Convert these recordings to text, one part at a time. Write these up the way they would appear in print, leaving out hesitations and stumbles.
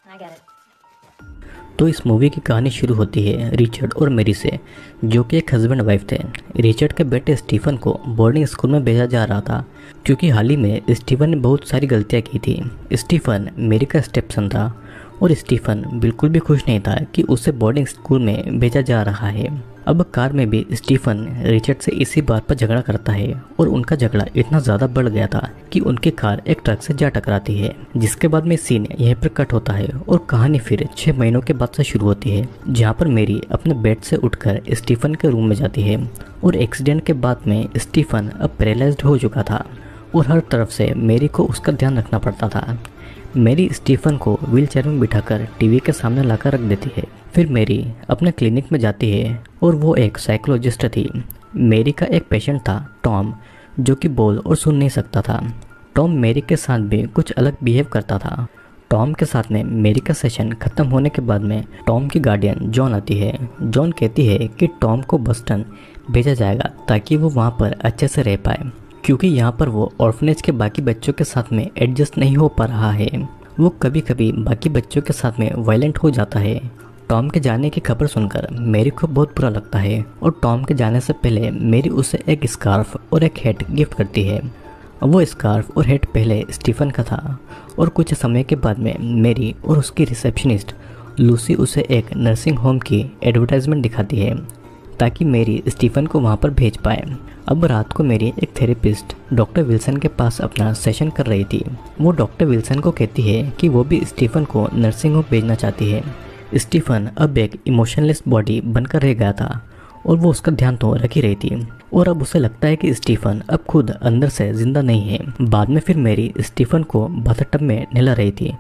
I get it. तो इस movie की कहानी शुरू होती है रिचर्ड और मेरी से, जो कि एक हस्बैंड वाइफ थे। रिचर्ड के बेटे स्टीफन को बोर्डिंग स्कूल में भेजा जा रहा था क्योंकि हाल ही में स्टीफन ने बहुत सारी गलतियां की थी। स्टीफन मेरी का स्टेपसन था और स्टीफन बिल्कुल भी खुश नहीं था कि उसे बोर्डिंग स्कूल में भेजा जा रहा है। अब कार में भी स्टीफन रिचर्ड से इसी बात पर झगड़ा करता है और उनका झगड़ा इतना ज़्यादा बढ़ गया था कि उनकी कार एक ट्रक से जा टकराती है, जिसके बाद में सीन यहीं पर कट होता है और कहानी फिर 6 महीनों के बाद से शुरू होती है, जहां पर मेरी अपने बेड से उठकर स्टीफन के रूम में जाती है। और एक्सीडेंट के बाद में स्टीफन अब पैरालाइज्ड हो चुका था और हर तरफ से मेरी को उसका ध्यान रखना पड़ता था। मेरी स्टीफन को व्हीलचेयर में बिठाकर टीवी के सामने लाकर रख देती है। फिर मेरी अपने क्लिनिक में जाती है और वो एक साइकोलॉजिस्ट थी। मेरी का एक पेशेंट था टॉम, जो कि बोल और सुन नहीं सकता था। टॉम मेरी के साथ भी कुछ अलग बिहेव करता था। टॉम के साथ में मेरी का सेशन खत्म होने के बाद में टॉम की गार्डियन जॉन आती है। जॉन कहती है कि टॉम को बस्टन भेजा जाएगा ताकि वो वहाँ पर अच्छे से रह पाए, क्योंकि यहाँ पर वो ऑर्फनेज के बाकी बच्चों के साथ में एडजस्ट नहीं हो पा रहा है। वो कभी कभी बाकी बच्चों के साथ में वायलेंट हो जाता है। टॉम के जाने की खबर सुनकर मेरी को बहुत बुरा लगता है और टॉम के जाने से पहले मेरी उसे एक स्कार्फ और एक हैट गिफ्ट करती है। वो स्कार्फ और हैट पहले स्टीफन का था और कुछ समय के बाद में मेरी और उसकी रिसेप्शनिस्ट लूसी उसे एक नर्सिंग होम की एडवर्टाइजमेंट दिखाती है ताकि मेरी स्टीफन को वहाँ पर भेज पाए। अब रात को मेरी एक थेरेपिस्ट डॉक्टर विल्सन के पास अपना सेशन कर रही थी। वो डॉक्टर विल्सन को कहती है कि वो भी स्टीफन को नर्सिंग होम भेजना चाहती है। स्टीफन अब एक इमोशनलेस बॉडी बनकर रह गया था और वो उसका ध्यान तो रख ही रही थी और अब उसे लगता है कि स्टीफन अब खुद अंदर से जिंदा नहीं है। बाद में फिर मेरी स्टीफन को बाथटब में नहला रही थी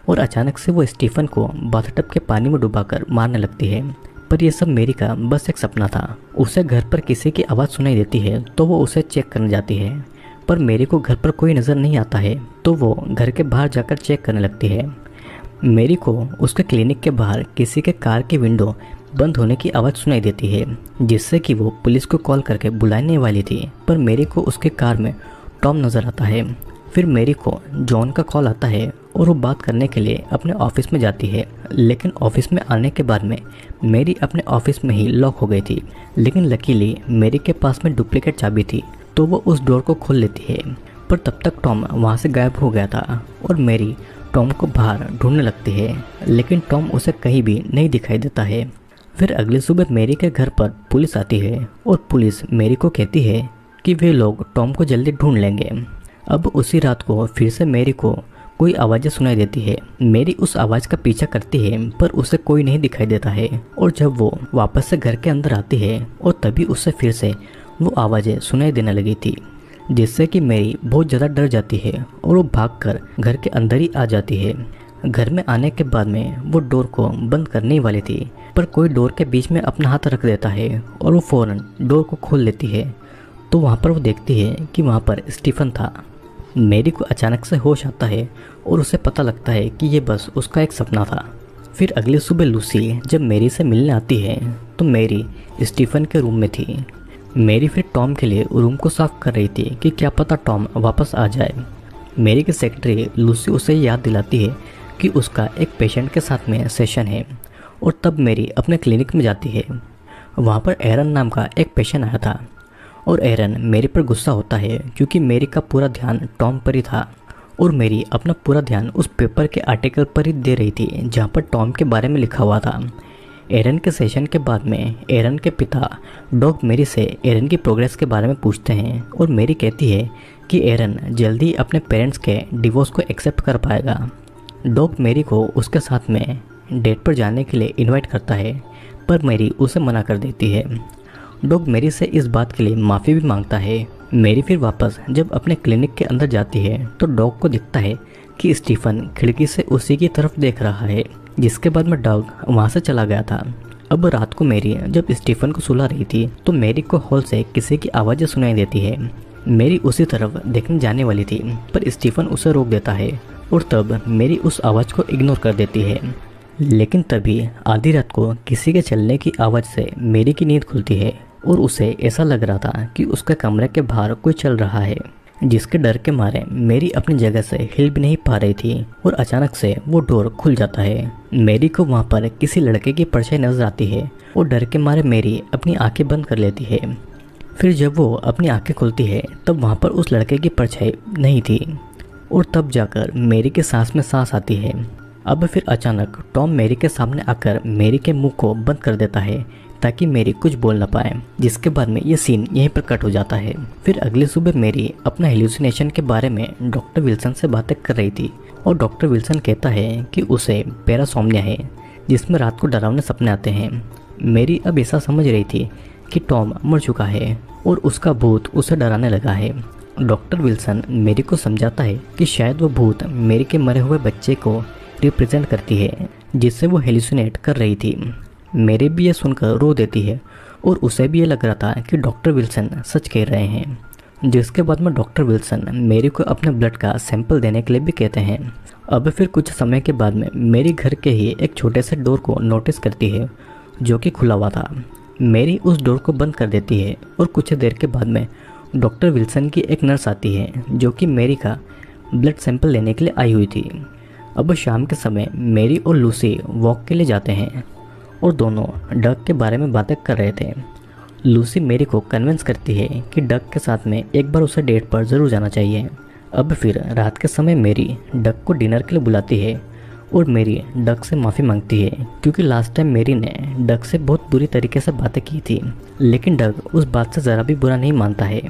और अचानक से वो स्टीफन को बाथटब के पानी में डुबाकर मारने लगती है। पर यह सब मेरी का बस एक सपना था। उसे घर पर किसी की आवाज़ सुनाई देती है तो वो उसे चेक करने जाती है, पर मेरी को घर पर कोई नज़र नहीं आता है तो वो घर के बाहर जाकर चेक करने लगती है। मेरी को उसके क्लिनिक के बाहर किसी के कार की विंडो बंद होने की आवाज़ सुनाई देती है, जिससे कि वो पुलिस को कॉल करके बुलाने वाली थी। पर मेरी को उसके कार में टॉम नज़र आता है। फिर मेरी को जॉन का कॉल आता है और वो बात करने के लिए अपने ऑफिस में जाती है, लेकिन ऑफिस में आने के बाद में मेरी अपने ऑफिस में ही लॉक हो गई थी। लेकिन लकीली मेरी के पास में डुप्लीकेट चाबी थी तो वो उस डोर को खोल लेती है, पर तब तक टॉम वहाँ से गायब हो गया था और मेरी टॉम को बाहर ढूंढने लगती है, लेकिन टॉम उसे कहीं भी नहीं दिखाई देता है। फिर अगली सुबह मेरी के घर पर पुलिस आती है और पुलिस मेरी को कहती है कि वे लोग टॉम को जल्दी ढूंढ लेंगे। अब उसी रात को फिर से मेरी को कोई आवाज़ें सुनाई देती है। मेरी उस आवाज़ का पीछा करती है पर उसे कोई नहीं दिखाई देता है और जब वो वापस से घर के अंदर आती है और तभी उससे फिर से वो आवाज़ें सुनाई देने लगी थी, जिससे कि मेरी बहुत ज़्यादा डर जाती है और वो भागकर घर के अंदर ही आ जाती है। घर में आने के बाद में वो डोर को बंद करने ही वाली थी, पर कोई डोर के बीच में अपना हाथ रख देता है और वो फ़ौरन डोर को खोल लेती है। तो वहाँ पर वो देखती है कि वहाँ पर स्टीफन था। मेरी को अचानक से होश आता है और उसे पता लगता है कि ये बस उसका एक सपना था। फिर अगली सुबह लूसी जब मेरी से मिलने आती है तो मेरी स्टीफन के रूम में थी। मेरी फिर टॉम के लिए रूम को साफ कर रही थी कि क्या पता टॉम वापस आ जाए। मेरी की सेक्रेटरी लूसी उसे याद दिलाती है कि उसका एक पेशेंट के साथ में सेशन है और तब मेरी अपने क्लिनिक में जाती है। वहाँ पर एरन नाम का एक पेशेंट आया था और एरन मेरे पर गुस्सा होता है क्योंकि मेरी का पूरा ध्यान टॉम पर ही था और मेरी अपना पूरा ध्यान उस पेपर के आर्टिकल पर ही दे रही थी जहाँ पर टॉम के बारे में लिखा हुआ था। एरन के सेशन के बाद में एरन के पिता डॉग मेरी से एरन की प्रोग्रेस के बारे में पूछते हैं और मेरी कहती है कि एरन जल्दी अपने पेरेंट्स के डिवोर्स को एक्सेप्ट कर पाएगा। डॉग मेरी को उसके साथ में डेट पर जाने के लिए इनवाइट करता है पर मेरी उसे मना कर देती है। डॉग मेरी से इस बात के लिए माफ़ी भी मांगता है। मेरी फिर वापस जब अपने क्लिनिक के अंदर जाती है तो डॉग को दिखता है कि स्टीफन खिड़की से उसी की तरफ देख रहा है, जिसके बाद में डॉग वहाँ से चला गया था। अब रात को मेरी जब स्टीफन को सुला रही थी तो मेरी को हॉल से किसी की आवाज़ें सुनाई देती है। मेरी उसी तरफ देखने जाने वाली थी पर स्टीफन उसे रोक देता है और तब मेरी उस आवाज़ को इग्नोर कर देती है। लेकिन तभी आधी रात को किसी के चलने की आवाज़ से मेरी की नींद खुलती है और उसे ऐसा लग रहा था कि उसके कमरे के बाहर कोई चल रहा है। जिसके डर के मारे मेरी अपनी जगह से हिल भी नहीं पा रही थी और अचानक से वो डोर खुल जाता है। मेरी को वहाँ पर किसी लड़के की परछाई नजर आती है और डर के मारे मेरी अपनी आंखें बंद कर लेती है। फिर जब वो अपनी आंखें खुलती है तब वहाँ पर उस लड़के की परछाई नहीं थी और तब जाकर मेरी के सांस में सांस आती है। अब फिर अचानक टॉम मेरी के सामने आकर मेरी के मुंह को बंद कर देता है ताकि मेरी कुछ बोल ना पाए, जिसके बाद में ये सीन यहीं पर कट हो जाता है। फिर अगली सुबह मेरी अपना हेलुसिनेशन के बारे में डॉक्टर विल्सन से बातें कर रही थी और डॉक्टर विल्सन कहता है कि उसे पैरासोम्निया है जिसमें रात को डरावने सपने आते हैं। मेरी अब ऐसा समझ रही थी कि टॉम मर चुका है और उसका भूत उसे डराने लगा है। डॉक्टर विल्सन मेरी को समझाता है कि शायद वो भूत मेरी के मरे हुए बच्चे को रिप्रेजेंट करती है जिससे वो हेलुसिनेट कर रही थी। मेरी भी ये सुनकर रो देती है और उसे भी ये लग रहा था कि डॉक्टर विल्सन सच कह रहे हैं। जिसके बाद में डॉक्टर विल्सन मेरी को अपने ब्लड का सैंपल देने के लिए भी कहते हैं। अब फिर कुछ समय के बाद में मेरी घर के ही एक छोटे से डोर को नोटिस करती है जो कि खुला हुआ था। मेरी उस डोर को बंद कर देती है और कुछ देर के बाद में डॉक्टर विल्सन की एक नर्स आती है जो कि मेरी का ब्लड सैंपल लेने के लिए आई हुई थी। अब शाम के समय मेरी और लूसी वॉक के लिए जाते हैं और दोनों डक के बारे में बातें कर रहे थे। लूसी मेरी को कन्विंस करती है कि डक के साथ में एक बार उसे डेट पर ज़रूर जाना चाहिए। अब फिर रात के समय मेरी डक को डिनर के लिए बुलाती है और मेरी डक से माफ़ी मांगती है क्योंकि लास्ट टाइम मेरी ने डक से बहुत बुरी तरीके से बातें की थी। लेकिन डक उस बात से ज़रा भी बुरा नहीं मानता है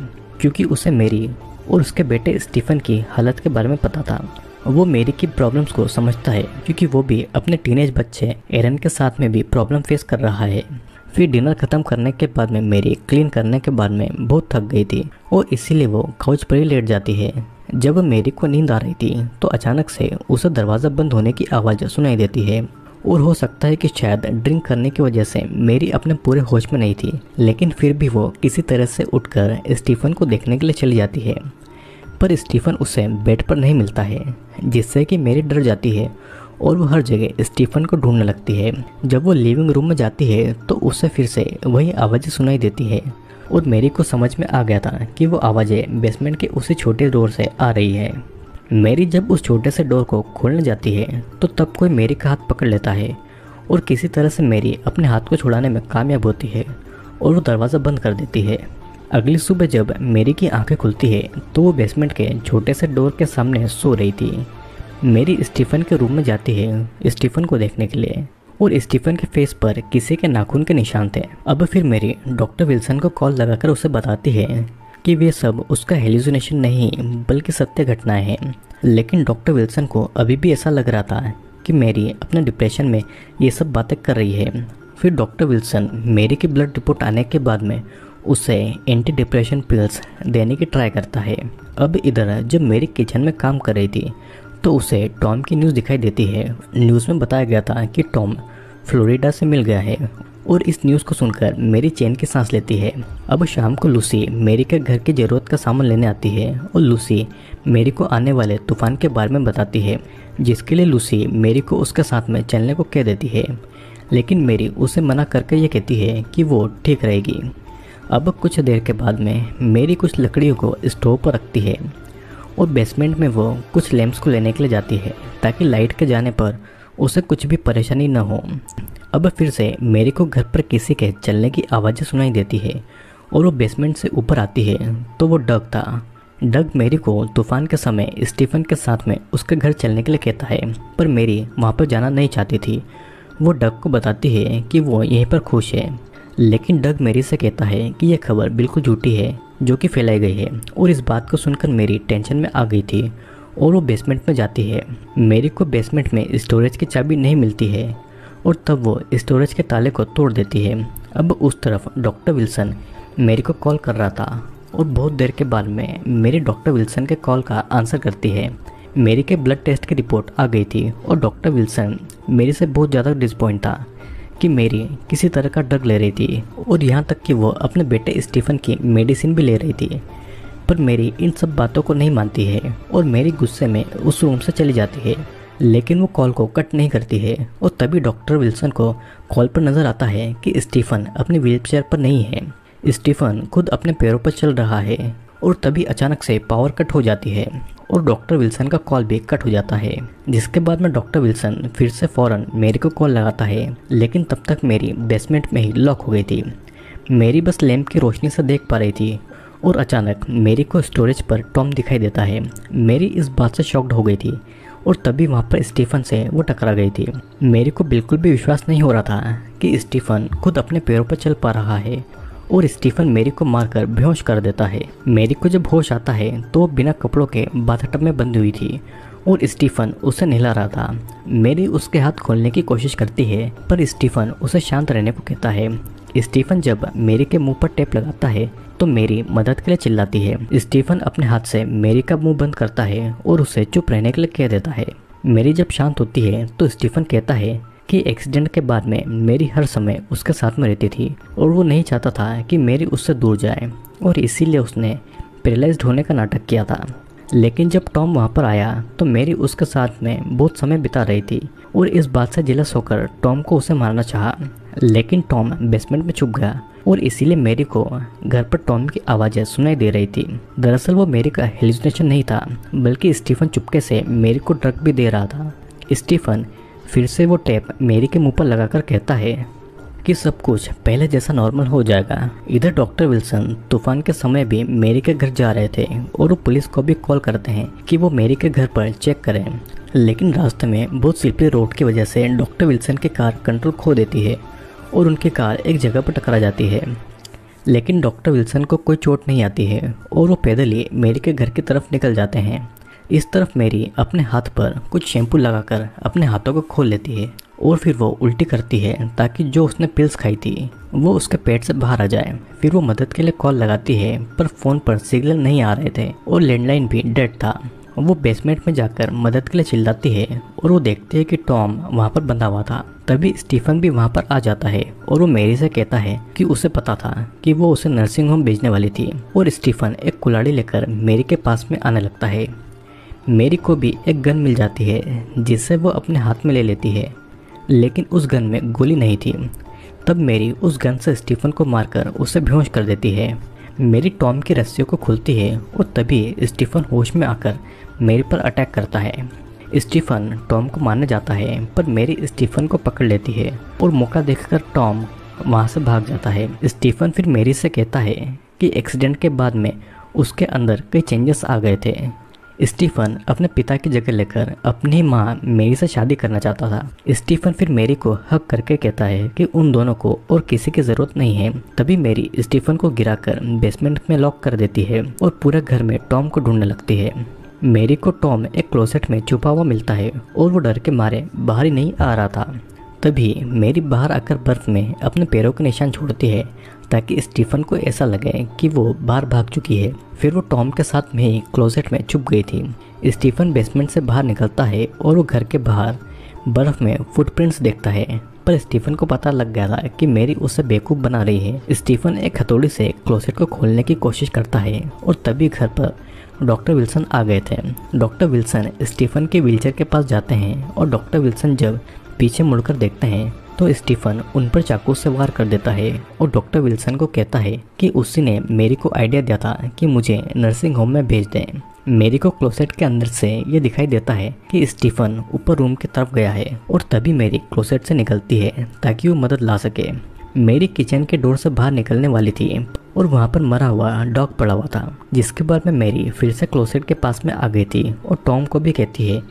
क्योंकि उसे मेरी और उसके बेटे स्टीफन की हालत के बारे में पता था। वो मेरी की प्रॉब्लम्स को समझता है क्योंकि वो भी अपने टीनेज बच्चे एरन के साथ में भी प्रॉब्लम फेस कर रहा है। फिर डिनर ख़त्म करने के बाद में मेरी क्लीन करने के बाद में बहुत थक गई थी और इसीलिए वो काउच पर ही लेट जाती है। जब मेरी को नींद आ रही थी तो अचानक से उसे दरवाज़ा बंद होने की आवाज़ सुनाई देती है और हो सकता है कि शायद ड्रिंक करने की वजह से मेरी अपने पूरे होश में नहीं थी, लेकिन फिर भी वो किसी तरह से उठकर स्टीफन को देखने के लिए चली जाती है। पर स्टीफन उसे बेड पर नहीं मिलता है जिससे कि मेरी डर जाती है और वो हर जगह स्टीफन को ढूंढने लगती है। जब वो लिविंग रूम में जाती है तो उसे फिर से वही आवाज़ें सुनाई देती है और मेरी को समझ में आ गया था कि वो आवाज़ें बेसमेंट के उसी छोटे डोर से आ रही है। मेरी जब उस छोटे से डोर को खोलने जाती है तो तब कोई मेरी का हाथ पकड़ लेता है और किसी तरह से मेरी अपने हाथ को छुड़ाने में कामयाब होती है और वो दरवाज़ा बंद कर देती है। अगली सुबह जब मेरी की आंखें खुलती है तो वो बेसमेंट के छोटे से डोर के सामने सो रही थी। मेरी स्टीफन के रूम में जाती है स्टीफन को देखने के लिए और स्टीफन के फेस पर किसी के नाखून के निशान थे। अब फिर मेरी डॉक्टर विल्सन को कॉल लगाकर उसे बताती है कि वे सब उसका हेलुसिनेशन नहीं बल्कि सत्य घटनाएं हैं। लेकिन डॉक्टर विल्सन को अभी भी ऐसा लग रहा था कि मेरी अपने डिप्रेशन में ये सब बातें कर रही है। फिर डॉक्टर विल्सन मेरी की ब्लड रिपोर्ट आने के बाद में उसे एंटी डिप्रेशन पिल्स देने की ट्राई करता है। अब इधर जब मेरी किचन में काम कर रही थी तो उसे टॉम की न्यूज़ दिखाई देती है। न्यूज़ में बताया गया था कि टॉम फ्लोरिडा से मिल गया है और इस न्यूज़ को सुनकर मेरी चैन की सांस लेती है। अब शाम को लूसी मेरी के घर की ज़रूरत का सामान लेने आती है और लूसी मेरी को आने वाले तूफान के बारे में बताती है जिसके लिए लूसी मेरी को उसके साथ में चलने को कह देती है। लेकिन मेरी उसे मना करके ये कहती है कि वो ठीक रहेगी। अब कुछ देर के बाद में मेरी कुछ लकड़ियों को स्टोव पर रखती है और बेसमेंट में वो कुछ लैंप्स को लेने के लिए जाती है ताकि लाइट के जाने पर उसे कुछ भी परेशानी न हो। अब फिर से मेरी को घर पर किसी के चलने की आवाज़ें सुनाई देती है और वो बेसमेंट से ऊपर आती है तो वो डग था। डग मेरी को तूफान के समय स्टीफन के साथ में उसके घर चलने के लिए कहता है पर मेरी वहाँ पर जाना नहीं चाहती थी। वो डग को बताती है कि वो यहीं पर खुश है, लेकिन डग मेरी से कहता है कि यह खबर बिल्कुल झूठी है जो कि फैलाई गई है और इस बात को सुनकर मेरी टेंशन में आ गई थी और वो बेसमेंट में जाती है। मेरी को बेसमेंट में स्टोरेज की चाबी नहीं मिलती है और तब वो स्टोरेज के ताले को तोड़ देती है। अब उस तरफ डॉक्टर विल्सन मेरी को कॉल कर रहा था और बहुत देर के बाद में मेरी डॉक्टर विल्सन के कॉल का आंसर करती है। मेरी के ब्लड टेस्ट की रिपोर्ट आ गई थी और डॉक्टर विल्सन मेरी से बहुत ज़्यादा डिसपॉइंट था कि मेरी किसी तरह का ड्रग ले रही थी और यहाँ तक कि वो अपने बेटे स्टीफन की मेडिसिन भी ले रही थी। पर मेरी इन सब बातों को नहीं मानती है और मेरी गुस्से में उस रूम से चली जाती है, लेकिन वो कॉल को कट नहीं करती है। और तभी डॉक्टर विल्सन को कॉल पर नज़र आता है कि स्टीफन अपनी व्हीलचेयर पर नहीं है। स्टीफन खुद अपने पैरों पर चल रहा है और तभी अचानक से पावर कट हो जाती है और डॉक्टर विल्सन का कॉल भी कट हो जाता है। जिसके बाद में डॉक्टर विल्सन फिर से फ़ौरन मेरी को कॉल लगाता है, लेकिन तब तक मेरी बेसमेंट में ही लॉक हो गई थी। मेरी बस लैंप की रोशनी से देख पा रही थी और अचानक मेरी को स्टोरेज पर टॉम दिखाई देता है। मेरी इस बात से शॉक्ड हो गई थी और तभी वहाँ पर स्टीफन से वो टकरा गई थी। मेरी को बिल्कुल भी विश्वास नहीं हो रहा था कि स्टीफन खुद अपने पैरों पर चल पा रहा है और स्टीफन मेरी को मारकर बेहोश कर देता है। मेरी को जब होश आता है तो वो बिना कपड़ों के बाथटब में बंधी हुई थी और स्टीफन उसे नहला रहा था। मेरी उसके हाथ खोलने की कोशिश करती है पर स्टीफन उसे शांत रहने को कहता है। स्टीफन जब मेरी के मुंह पर टेप लगाता है तो मेरी मदद के लिए चिल्लाती है। स्टीफन अपने हाथ से मेरी का मुंह बंद करता है और उसे चुप रहने के लिए कह देता है। मेरी जब शांत होती है तो स्टीफन कहता है कि एक्सीडेंट के बाद में मेरी हर समय उसके साथ में रहती थी और वो नहीं चाहता था कि मेरी उससे दूर जाए और इसीलिए उसने पैरालाइज्ड होने का नाटक किया था। लेकिन जब टॉम वहाँ पर आया तो मेरी उसके साथ में बहुत समय बिता रही थी और इस बात से जेलस होकर टॉम को उसे मारना चाहा, लेकिन टॉम बेसमेंट में छुप गया और इसीलिए मेरी को घर पर टॉम की आवाज़ें सुनाई दे रही थी। दरअसल वो मेरी का हेलुसिनेशन नहीं था, बल्कि स्टीफन चुपके से मेरी को ड्रग भी दे रहा था। स्टीफन फिर से वो टेप मेरी के मुंह पर लगाकर कहता है कि सब कुछ पहले जैसा नॉर्मल हो जाएगा। इधर डॉक्टर विल्सन तूफान के समय भी मेरी के घर जा रहे थे और वो पुलिस को भी कॉल करते हैं कि वो मेरी के घर पर चेक करें, लेकिन रास्ते में बहुत स्लिपरी रोड की वजह से डॉक्टर विल्सन की कार कंट्रोल खो देती है और उनकी कार एक जगह पर टकरा जाती है। लेकिन डॉक्टर विल्सन को कोई चोट नहीं आती है और वो पैदल ही मेरी के घर की तरफ निकल जाते हैं। इस तरफ मेरी अपने हाथ पर कुछ शैम्पू लगाकर अपने हाथों को खोल लेती है और फिर वो उल्टी करती है ताकि जो उसने पिल्स खाई थी वो उसके पेट से बाहर आ जाए। फिर वो मदद के लिए कॉल लगाती है पर फ़ोन पर सिग्नल नहीं आ रहे थे और लैंडलाइन भी डेड था। वो बेसमेंट में जाकर मदद के लिए चिल्लाती है और वो देखती है कि टॉम वहाँ पर बंधा हुआ था। तभी स्टीफन भी वहाँ पर आ जाता है और वो मेरी से कहता है कि उसे पता था कि वो उसे नर्सिंग होम भेजने वाली थी और स्टीफन एक कुल्हाड़ी लेकर मेरी के पास में आने लगता है। मेरी को भी एक गन मिल जाती है जिसे वो अपने हाथ में ले लेती है, लेकिन उस गन में गोली नहीं थी। तब मेरी उस गन से स्टीफन को मारकर उसे बेहोश कर देती है। मेरी टॉम की रस्सियों को खुलती है और तभी स्टीफन होश में आकर मेरी पर अटैक करता है। स्टीफन टॉम को मारने जाता है पर मेरी स्टीफन को पकड़ लेती है और मौका देखकर टॉम वहाँ से भाग जाता है। स्टीफन फिर मेरी से कहता है कि एक्सीडेंट के बाद में उसके अंदर कई चेंजेस आ गए थे। स्टीफन अपने पिता की जगह लेकर अपनी माँ मेरी से शादी करना चाहता था। स्टीफन फिर मेरी को हक करके कहता है कि उन दोनों को और किसी की ज़रूरत नहीं है। तभी मेरी स्टीफन को गिराकर बेसमेंट में लॉक कर देती है और पूरे घर में टॉम को ढूंढने लगती है। मेरी को टॉम एक क्लोसेट में छुपा हुआ मिलता है और वो डर के मारे बाहर ही नहीं आ रहा था। तभी मेरी बाहर आकर बर्फ़ में अपने पैरों के निशान छोड़ती है ताकि स्टीफन को ऐसा लगे कि वो बाहर भाग चुकी है। फिर वो टॉम के साथ में ही क्लोसेट में छुप गई थी। स्टीफन बेसमेंट से बाहर निकलता है और वो घर के बाहर बर्फ़ में फुटप्रिंट्स देखता है, पर स्टीफन को पता लग गया था कि मेरी उसे बेवकूफ़ बना रही है। स्टीफन एक हथौड़ी से क्लोसेट को खोलने की कोशिश करता है और तभी घर पर डॉक्टर विल्सन आ गए थे। डॉक्टर विल्सन स्टीफन के व्हीलचेयर के पास जाते हैं और डॉक्टर विल्सन जब पीछे मुड़कर देखते हैं तो स्टीफन उन पर चाकू से वार कर देता है और डॉक्टर विल्सन को कहता है कि उसी ने मेरी को आइडिया दिया था कि मुझे नर्सिंग होम में भेज दें। मेरी को क्लोसेट के अंदर से ये दिखाई देता है कि स्टीफन ऊपर रूम की तरफ गया है और तभी मेरी क्लोसेट से निकलती है ताकि वो मदद ला सके। मेरी किचन के डोर से बाहर निकलने वाली थी और वहाँ पर मरा हुआ डॉग पड़ा हुआ था। जिसके बाद में मेरी फिर से क्लोसेट के पास में आ गई थी और टॉम को भी कहती है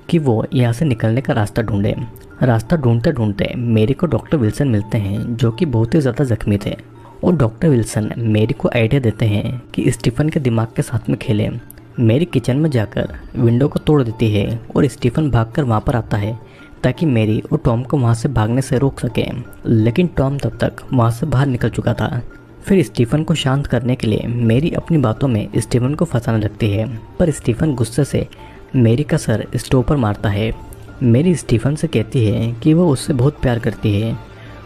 कि वो यहाँ से निकलने का रास्ता ढूंढे। रास्ता ढूंढते ढूंढते मेरी को डॉक्टर विल्सन मिलते हैं जो कि बहुत ही ज़्यादा जख्मी थे और डॉक्टर विल्सन मेरी को आइडिया देते हैं कि स्टीफन के दिमाग के साथ में खेलें। मेरी किचन में जाकर विंडो को तोड़ देती है और स्टीफन भागकर वहाँ पर आता है ताकि मेरी और टॉम को वहाँ से भागने से रोक सके, लेकिन टॉम तब तक वहाँ से बाहर निकल चुका था। फिर स्टीफन को शांत करने के लिए मेरी अपनी बातों में स्टीफन को फंसाने लगती है, पर स्टीफन गुस्से से मेरी का सर स्टोव पर मारता है। मेरी स्टीफन से कहती है कि वो उससे बहुत प्यार करती है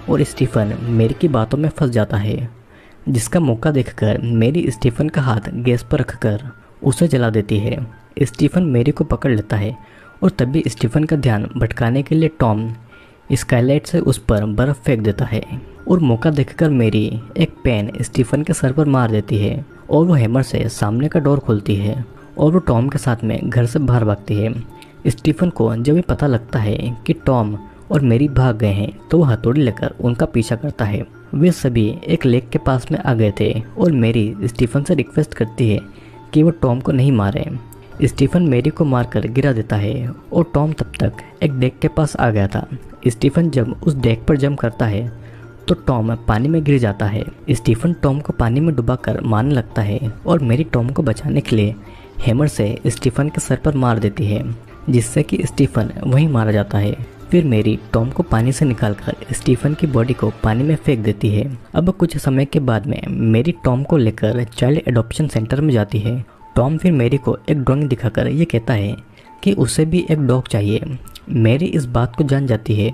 और स्टीफन मेरी की बातों में फंस जाता है, जिसका मौका देखकर मेरी स्टीफन का हाथ गैस पर रखकर उसे जला देती है। स्टीफन मेरी को पकड़ लेता है और तभी स्टीफन का ध्यान भटकाने के लिए टॉम स्काईलाइट से उस पर बर्फ़ फेंक देता है और मौका देखकर मेरी एक पेन स्टीफन के सर पर मार देती है और वो हैमर से सामने का डोर खोलती है और वो टॉम के साथ में घर से बाहर भागती है। स्टीफन को जब ये पता लगता है कि टॉम और मेरी भाग गए हैं तो वो हथौड़ी लेकर उनका पीछा करता है। वे सभी एक लेक के पास में आ गए थे और मेरी स्टीफन से रिक्वेस्ट करती है कि वो टॉम को नहीं मारे। स्टीफन मेरी को मारकर गिरा देता है और टॉम तब तक एक डेक के पास आ गया था। स्टीफन जब उस डेक पर जंप करता है तो टॉम पानी में गिर जाता है। स्टीफन टॉम को पानी में डुबाकर मारने लगता है और मेरी टॉम को बचाने के लिए हैमर से स्टीफन के सर पर मार देती है, जिससे कि स्टीफन वहीं मारा जाता है। फिर मेरी टॉम को पानी से निकालकर स्टीफन की बॉडी को पानी में फेंक देती है। अब कुछ समय के बाद में मेरी टॉम को लेकर चाइल्ड एडॉप्शन सेंटर में जाती है। टॉम फिर मेरी को एक ड्राइंग दिखाकर ये कहता है कि उसे भी एक डॉग चाहिए। मेरी इस बात को जान जाती है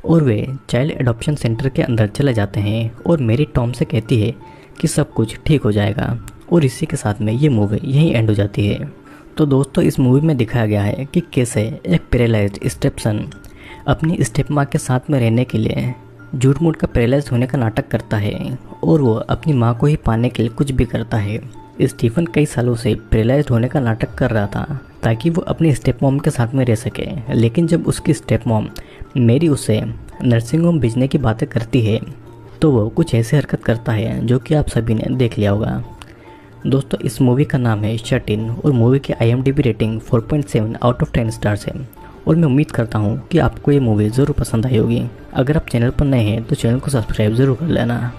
और वे चाइल्ड एडॉप्शन सेंटर के अंदर चले जाते हैं और मेरी टॉम से कहती है कि सब कुछ ठीक हो जाएगा। और इसी के साथ में ये मूवी यहीं एंड हो जाती है। तो दोस्तों, इस मूवी में दिखाया गया है कि कैसे एक पैरालाइज्ड स्टेपसन अपनी स्टेप माँ के साथ में रहने के लिए झूठ मूठ का पैरालाइज्ड होने का नाटक करता है और वो अपनी माँ को ही पाने के लिए कुछ भी करता है। स्टीफन कई सालों से पैरालाइज्ड होने का नाटक कर रहा था ताकि वो अपनी स्टेप मॉम के साथ में रह सके, लेकिन जब उसकी स्टेप मॉम मेरी उसे नर्सिंग होम भेजने की बातें करती है तो वो कुछ ऐसी हरकत करता है जो कि आप सभी ने देख लिया होगा। दोस्तों, इस मूवी का नाम है शट इन और मूवी की IMDb rating 4.7 out of 10 stars है और मैं उम्मीद करता हूँ कि आपको ये मूवी ज़रूर पसंद आई होगी। अगर आप चैनल पर नए हैं तो चैनल को सब्सक्राइब ज़रूर कर लेना।